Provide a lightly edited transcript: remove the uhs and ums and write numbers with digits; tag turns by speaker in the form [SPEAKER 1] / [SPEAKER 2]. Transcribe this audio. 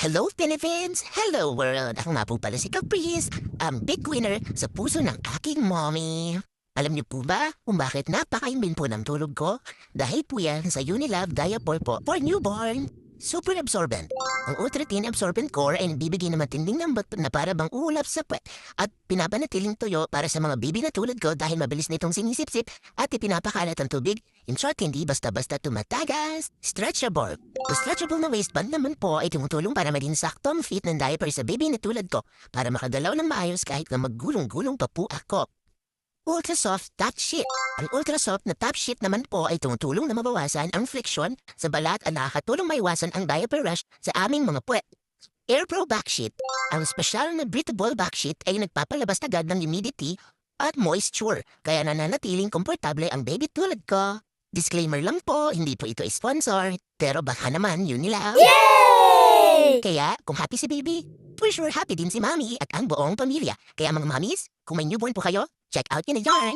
[SPEAKER 1] Hello, Philippines! Hello, world! Ako nga po pala si Caprice, ang big winner sa puso ng aking mommy. Alam niyo po ba kung bakit napakaimbin po ng tulog ko? Dahil po yan sa Unilab Diaper po for newborn. Super absorbent. Ang Ultra Thin Absorbent Core ay nagbibigay ng matinding lambat na para bang uulap sa puwet at pinapanatiling tuyo para sa mga baby na tulad ko dahil mabilis nitong sinisip-sip at ipinapakalat ang tubig. In short, hindi basta-basta tumatagas. Stretchable. Ang stretchable na waistband naman po ay tumutulong para maging sakto ang fit ng diaper sa baby na tulad ko para makagalaw ng maayos kahit na maggulong-gulong pa po ako. Ultra Soft Top Sheet. Ang Ultra Soft na top sheet naman po ay tumutulong na mabawasan ang friction sa balat at nakakatulong maiwasan ang diaper rash sa aming mga puwet. Airpro Back Sheet. Ang espesyal na breathable back sheet ay nagpapalabas agad ng humidity at moisture, kaya nananatiling komportable ang baby tulad ko. Disclaimer lang po, hindi po ito sponsor, pero baka naman yun nila.
[SPEAKER 2] Yay!
[SPEAKER 1] Kaya, kung happy si baby, for sure happy din si mommy at ang buong pamilya. Kaya mga mommies, kung may newborn po kayo, check out yun na yarn.